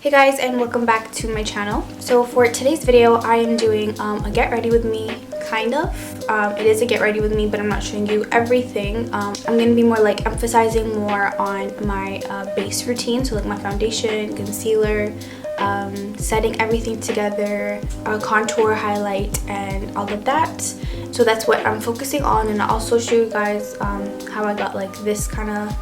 Hey guys, and welcome back to my channel. So for today's video I am doing a get ready with me, kind of. It is a get ready with me, but I'm not showing you everything. I'm going to be more like emphasizing more on my base routine, so like my foundation, concealer, setting everything together, contour, highlight, and all of that. So that's what I'm focusing on, and I'll also show you guys how I got like this kind of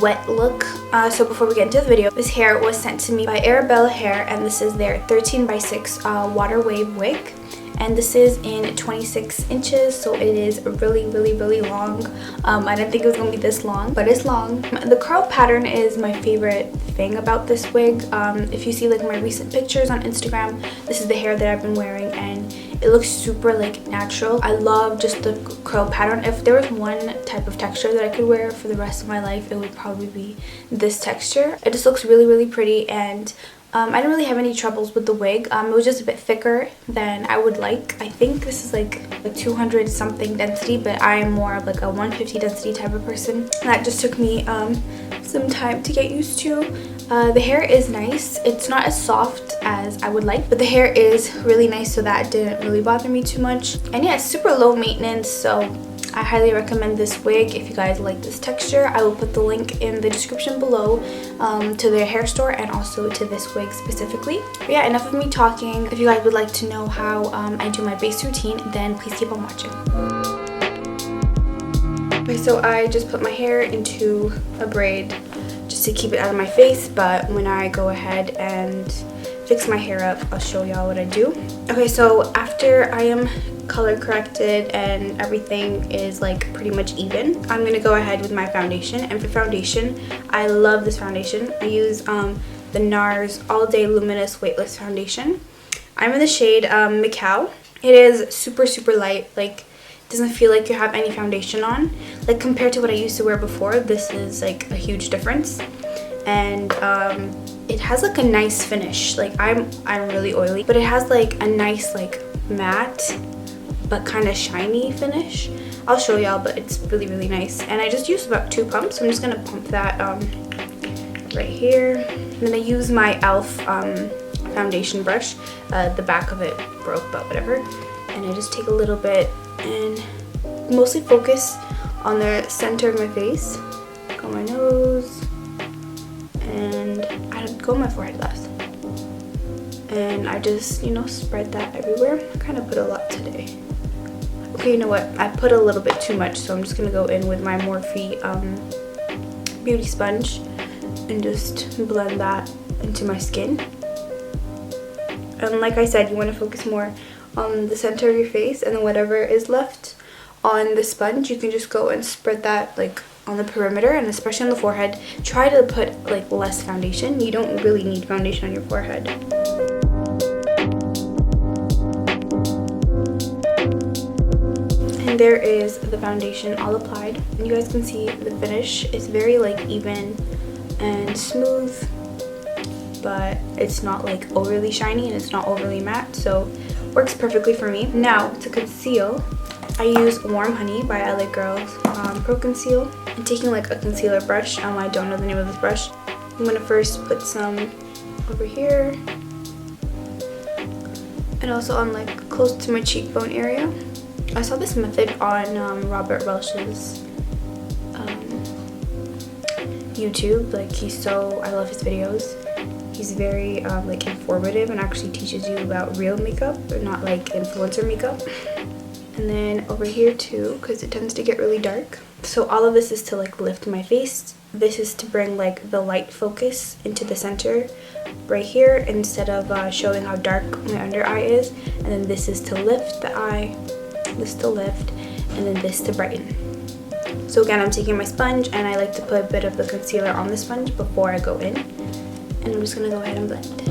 wet look. So before we get into the video, this hair was sent to me by Arabella Hair, and this is their 13x6 water wave wig, and this is in 26 inches, so it is really long. I didn't think it was gonna be this long, but it's long. The curl pattern is my favorite thing about this wig. If you see like my recent pictures on Instagram, this is the hair that I've been wearing, and it looks super like natural. I love just the curl pattern. If there was one type of texture that I could wear for the rest of my life, it would probably be this texture. It just looks really pretty, and I didn't really have any troubles with the wig. It was just a bit thicker than I would like. I think this is like a 200 something density, but I am more of like a 150 density type of person. And that just took me some time to get used to. The hair is nice. It's not as soft as I would like, but the hair is really nice, so that didn't really bother me too much. And yeah, it's super low maintenance, so I highly recommend this wig if you guys like this texture. I will put the link in the description below to their hair store and also to this wig specifically. But yeah, enough of me talking. If you guys would like to know how I do my base routine, then please keep on watching. Okay, so I just put my hair into a braid just to keep it out of my face, but when I go ahead and fix my hair up, I'll show y'all what I do. Okay, so after I am color corrected and everything is like pretty much even, I'm gonna go ahead with my foundation. And for foundation, I love this foundation. I use the Nars All Day Luminous Weightless foundation. I'm in the shade MACAO. It is super light, like it doesn't feel like you have any foundation on. Like compared to what I used to wear before, this is like a huge difference. And it has like a nice finish. Like I'm really oily, but it has like a nice like matte but kind of shiny finish. I'll show y'all, but it's really nice. And I just used about 2 pumps, so I'm just gonna pump that right here. And then I use my e.l.f. Foundation brush. The back of it broke, but whatever. And I just take a little bit and mostly focus on the center of my face. Go on my nose, and I go on my forehead last. And I just, you know, spread that everywhere. I kind of put a lot today. Okay, you know what? I put a little bit too much, so I'm just gonna go in with my Morphe beauty sponge and just blend that into my skin. And like I said, you want to focus more on the center of your face, and then whatever is left on the sponge, you can just go and spread that like on the perimeter, and especially on the forehead. Try to put like less foundation. You don't really need foundation on your forehead. And there is the foundation all applied, and you guys can see the finish is very like even and smooth, but it's not like overly shiny and it's not overly matte, so works perfectly for me. Now to conceal, I use Warm Honey by LA Girls Pro Conceal. I'm taking like a concealer brush. I don't know the name of this brush. I'm gonna first put some over here and also on like close to my cheekbone area. I saw this method on Robert Welch's YouTube. Like I love his videos. He's very like informative and actually teaches you about real makeup, but not like influencer makeup. And then over here too, because it tends to get really dark. So all of this is to like lift my face. This is to bring like the light focus into the center right here, instead of showing how dark my under eye is. And then this is to lift the eye, this to lift, and then this to brighten. So again, I'm taking my sponge, and I like to put a bit of the concealer on the sponge before I go in. And I'm just gonna go ahead and blend.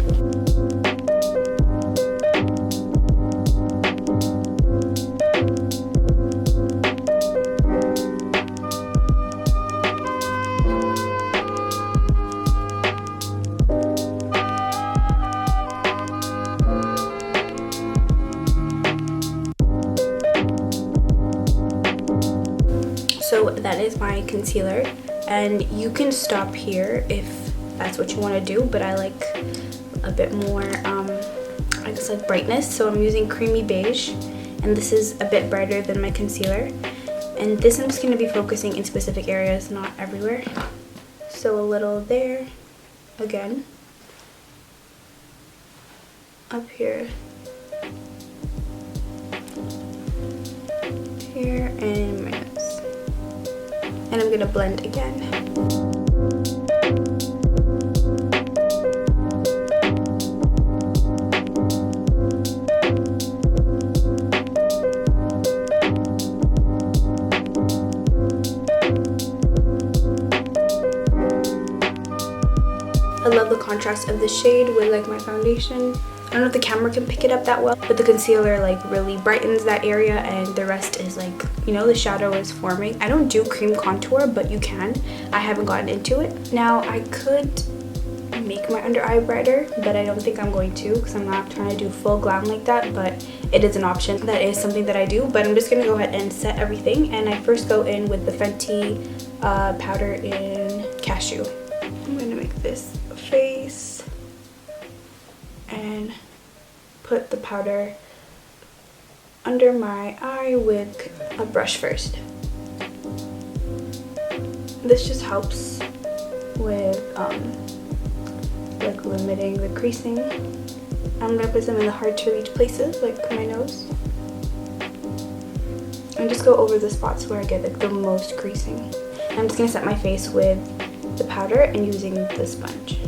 So that is my concealer, and you can stop here if that's what you want to do, but I like a bit more, I guess like brightness. So I'm using Creamy Beige, and this is a bit brighter than my concealer. And this I'm just going to be focusing in specific areas, not everywhere. So a little there, again, up here, here, and my nose. And I'm going to blend again. I love the contrast of the shade with like my foundation. I don't know if the camera can pick it up that well, but the concealer like really brightens that area, and the rest is like, you know, the shadow is forming. I don't do cream contour, but you can. I haven't gotten into it. Now I could make my under eye brighter, but I don't think I'm going to, because I'm not trying to do full glam like that, but it is an option. That is something that I do, but I'm just going to go ahead and set everything. And I first go in with the Fenty powder in Cashew. I'm going to make this face and put the powder under my eye with a brush first. This just helps with like limiting the creasing. I'm gonna put some in the hard to reach places like my nose, and just go over the spots where I get like the most creasing. I'm just gonna set my face with the powder and using the sponge.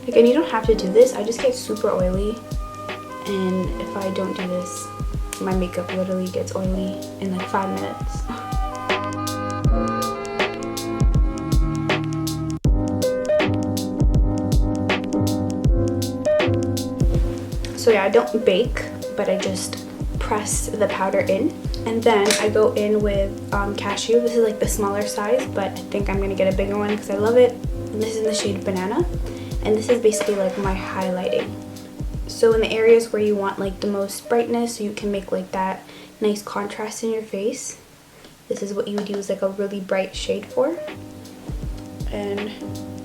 Again, you don't have to do this. I just get super oily, and if I don't do this, my makeup literally gets oily in like 5 minutes. So yeah, I don't bake, but I just press the powder in. And then I go in with Cashew. This is like the smaller size, but I think I'm gonna get a bigger one because I love it. And this is in the shade Banana. And this is basically like my highlighting. So in the areas where you want like the most brightness, so you can make like that nice contrast in your face, this is what you would use like a really bright shade for. And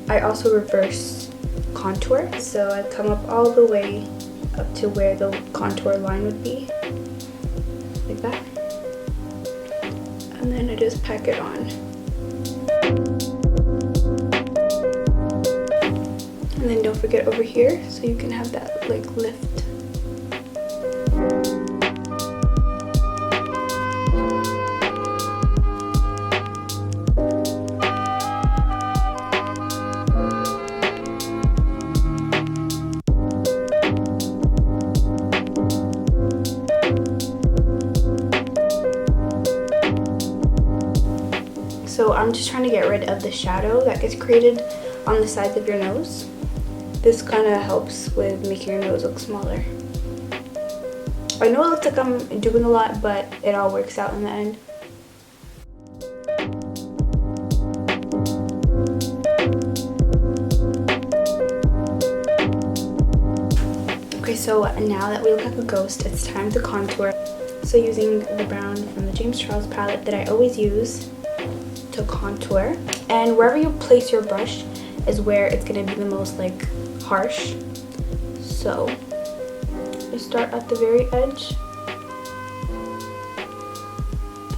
I also reverse contour. So I come up all the way up to where the contour line would be, like that. And then I just pack it on. And then don't forget over here, so you can have that like lift. So I'm just trying to get rid of the shadow that gets created on the sides of your nose. This kind of helps with making your nose look smaller. I know it looks like I'm doing a lot, but it all works out in the end. Okay, so now that we look like a ghost, it's time to contour. So using the brown from the James Charles palette that I always use to contour, and wherever you place your brush is where it's going to be the most like harsh. So you start at the very edge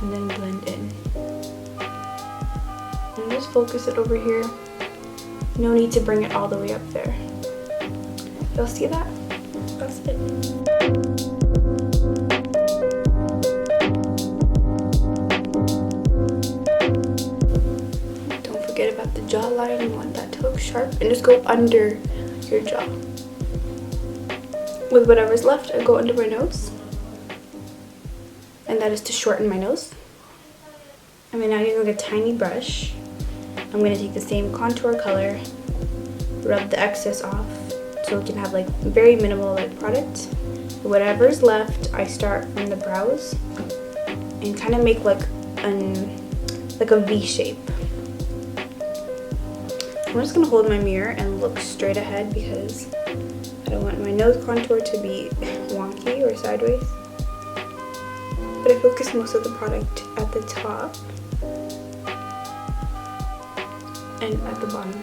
and then blend in, and just focus it over here. No need to bring it all the way up there. You'll see that? That's it. About the jawline, you want that to look sharp, and just go under your jaw. With whatever's left, I go under my nose, and that is to shorten my nose. And then now using like a tiny brush, I'm going to take the same contour color, rub the excess off so we can have like very minimal like product. Whatever's left, I start from the brows and kind of make like a V shape. I'm just going to hold my mirror and look straight ahead because I don't want my nose contour to be wonky or sideways. But I focus most of the product at the top and at the bottom.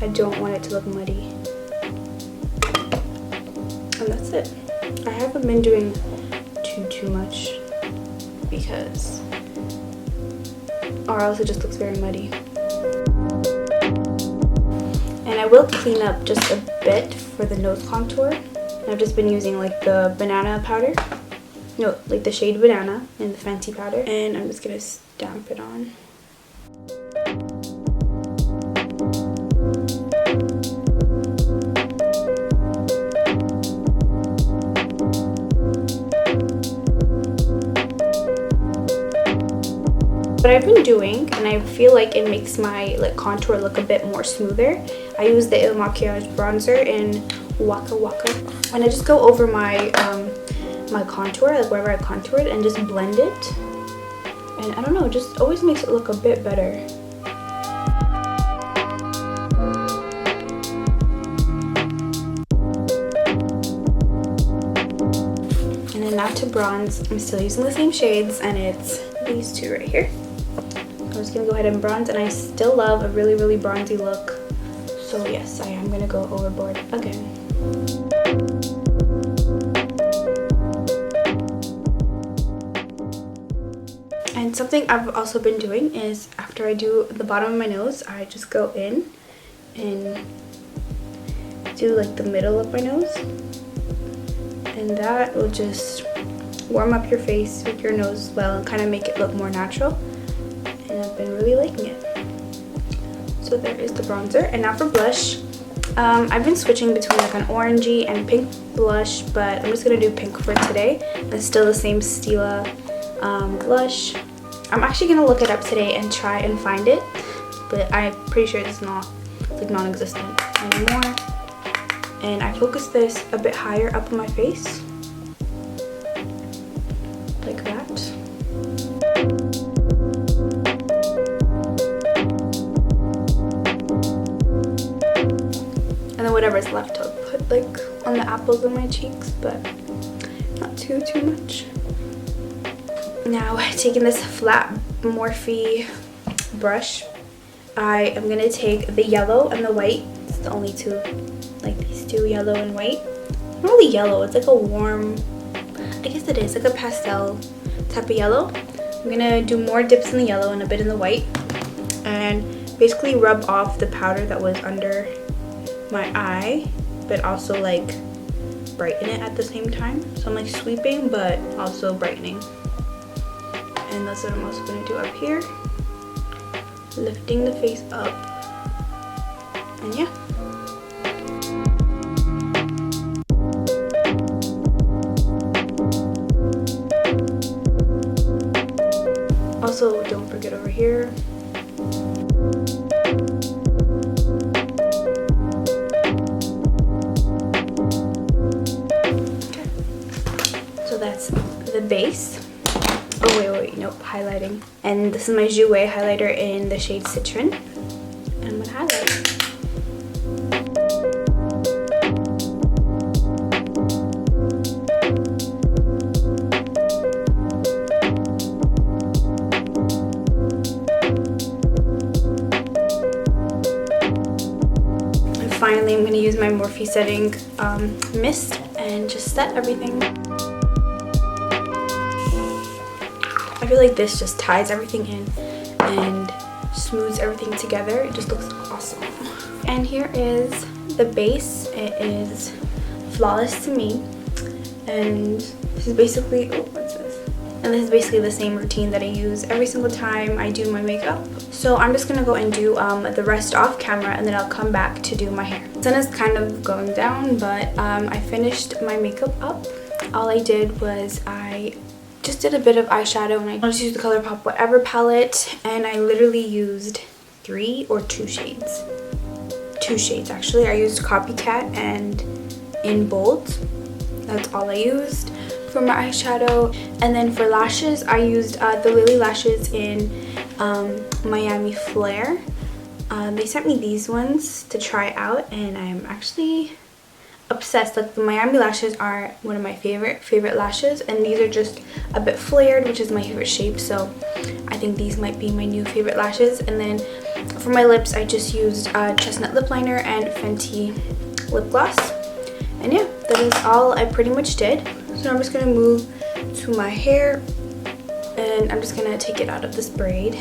I don't want it to look muddy. that's it. I haven't been doing too much because, or else it just looks very muddy. And I will clean up just a bit for the nose contour. I've just been using like the banana powder. No, like the shade banana and the Fenty powder. And I'm just gonna stamp it on. What I've been doing, and I feel like it makes my like contour look a bit more smoother, I use the Mackiage bronzer in WAKA, and I just go over my my contour, like wherever I contoured, and just blend it. And I don't know, it just always makes it look a bit better. And then now to bronze, I'm still using the same shades, and it's these two right here. I'm just gonna go ahead and bronze, and I still love a really bronzy look. So yes, I am gonna go overboard again. And something I've also been doing is after I do the bottom of my nose, I just go in and do like the middle of my nose. And that will just warm up your face with your nose as well and kind of make it look more natural. And I've been really liking it. So there is the bronzer. And now for blush, I've been switching between like an orangey and pink blush, but I'm just gonna do pink for today. It's still the same Stilla blush. I'm actually gonna look it up today and try and find it, but I'm pretty sure it's not like non-existent anymore. And I focus this a bit higher up on my face, like that. And then whatever's left I'll put like on the apples of my cheeks, but not too much. Now taking this flat Morphe brush, I am gonna take the yellow and the white. It's the only two, like these two, yellow and white. Not really yellow, it's like a warm, I guess it is, like a pastel type of yellow. I'm gonna do more dips in the yellow and a bit in the white, and basically rub off the powder that was under my eye, but also like brighten it at the same time. So I'm like sweeping but also brightening. And that's what I'm also going to do up here, lifting the face up, and yeah. Also, don't forget over here. Okay. So that's the base. Oh wait, nope, highlighting. And this is my Jouer highlighter in the shade CITRINE. And I'm gonna highlight. And finally, I'm gonna use my Morphe setting mist and just set everything. I feel like this just ties everything in and smooths everything together. It just looks awesome. And here is the base. It is Flawless to me. And this is basically, oh, what's this? And this is basically the same routine that I use every single time I do my makeup. So I'm just gonna go and do the rest off camera, and then I'll come back to do my hair. The sun is kind of going down, but I finished my makeup up. All I did was I just did a bit of eyeshadow, and I just used the Colourpop whatever palette, and I literally used 3 or 2 shades. 2 shades actually. I used Copycat and In Bold. That's all I used for my eyeshadow. And then for lashes, I used the Lilly lashes in Miami Flare. They sent me these ones to try out, and I'm actually obsessed. Like, the Miami lashes are one of my favorite lashes, and these are just a bit flared, which is my favorite shape, so I think these might be my new favorite lashes. And then for my lips, I just used CHESTNUT lip liner and Fenty lip gloss. And yeah, that is all I pretty much did. So I'm just going to move to my hair, and I'm just going to take it out of this braid.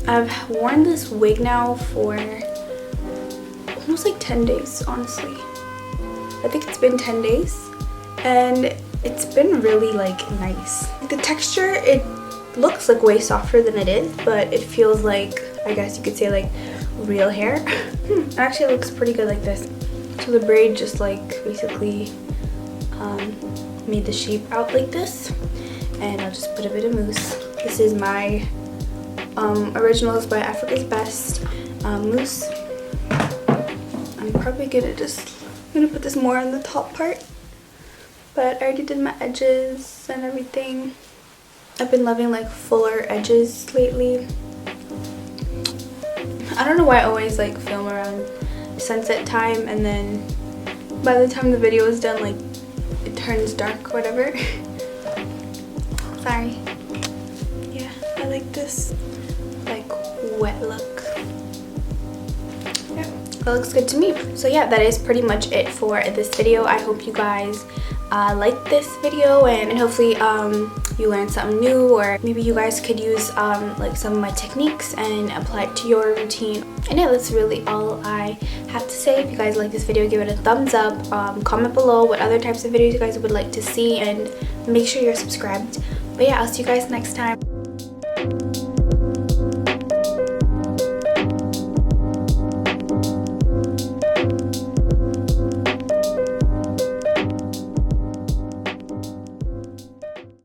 I've worn this wig now for almost like 10 days, honestly. I think it's been 10 days, and it's been really like nice. The texture, it looks like way softer than it is, but it feels like, I guess you could say, like real hair. It actually looks pretty good like this. So the braid just like basically made the shape out like this, and I'll just put a bit of mousse. This is my Originals by Africa's Best mousse. I'm probably gonna put this more on the top part, but I already did my edges and everything. I've been loving like fuller edges lately. I don't know why I always like film around sunset time, and then by the time the video is done, like it turns dark or whatever. Sorry. Yeah, I like this like wet look. Yeah, that looks good to me. So yeah, that is pretty much it for this video. I hope you guys liked this video, and hopefully you learned something new, or maybe you guys could use like some of my techniques and apply it to your routine. And yeah, that's really all I have to say. If you guys like this video, give it a thumbs up. Comment below what other types of videos you guys would like to see, and make sure you're subscribed. But yeah, I'll see you guys next time.